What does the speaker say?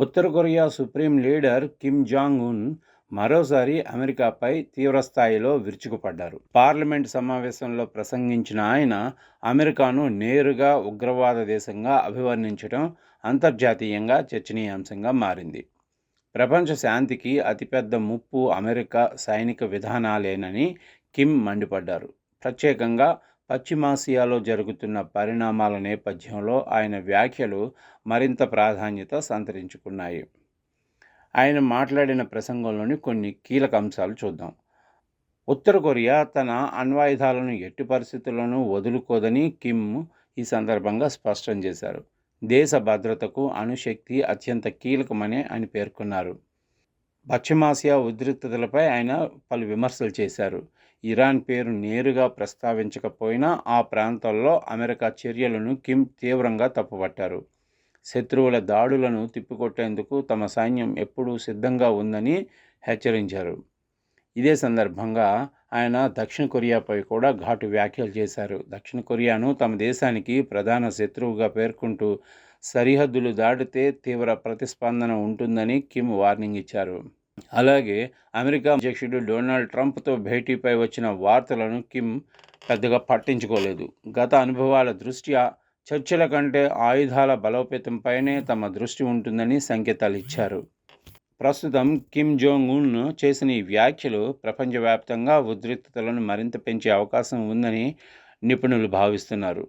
ఉత్తర Korea supreme leader Kim Jong Un మరోసారి అమెరికాపై తీవ్రస్థాయిలో విరుచుకుపడ్డారు. పార్లమెంట్ సమావేశంలో ప్రసంగించిన ఆయన అమెరికాను నేరుగా ఉగ్రవాద దేశంగా అభివర్ణించడం అంతర్జాతీయంగా చర్చనీయాంశంగా మారింది. ప్రపంచ శాంతికి అతిపెద్ద ముప్పు అమెరికా సైనిక విధానాలేనని కిమ్ మండిపడ్డారు. ప్రత్యేకంగా పశ్చిమాసియాలో జరుగుతున్న పరిణామాల నేపథ్యంలో ఆయన వ్యాఖ్యలు మరింత ప్రాధాన్యత సంతరించుకున్నాయి. ఆయన మాట్లాడిన ప్రసంగంలోని కొన్ని కీలక అంశాలు చూద్దాం. ఉత్తర కొరియా తన అణ్వాయుధాలను ఎట్టి పరిస్థితుల్లోనూ వదులుకోదని కిమ్ ఈ సందర్భంగా స్పష్టం చేశారు. దేశ భద్రతకు అణుశక్తి అత్యంత కీలకమని ఆయన పేర్కొన్నారు. పశ్చిమాసియా ఉద్రిక్తతలపై ఆయన పలు విమర్శలు చేశారు. ఇరాన్ పేరు నేరుగా ప్రస్తావించకపోయినా ఆ ప్రాంతాల్లో అమెరికా చర్యలను కిమ్ తీవ్రంగా తప్పుపట్టారు. శత్రువుల దాడులను తిప్పికొట్టేందుకు తమ సైన్యం ఎప్పుడూ సిద్ధంగా ఉందని హెచ్చరించారు. ఇదే సందర్భంగా ఆయన దక్షిణ కొరియాపై కూడా ఘాటు వ్యాఖ్యలు చేశారు. దక్షిణ కొరియాను తమ దేశానికి ప్రధాన శత్రువుగా పేర్కొంటూ సరిహద్దులు దాటితే తీవ్ర ప్రతిస్పందన ఉంటుందని కిమ్ వార్నింగ్ ఇచ్చారు. అలాగే అమెరికా అధ్యక్షుడు డొనాల్డ్ ట్రంప్తో భేటీపై వచ్చిన వార్తలను కిమ్ పెద్దగా పట్టించుకోలేదు. గత అనుభవాల దృష్ట్యా చర్చల కంటే ఆయుధాల బలోపేతంపైనే తమ దృష్టి ఉంటుందని సంకేతాలు ఇచ్చారు. ప్రస్తుతం కిమ్ జోంగ్ ఉన్ చేసిన ఈ వ్యాఖ్యలు ప్రపంచవ్యాప్తంగా ఉద్రిక్తతలను మరింత పెంచే అవకాశం ఉందని నిపుణులు భావిస్తున్నారు.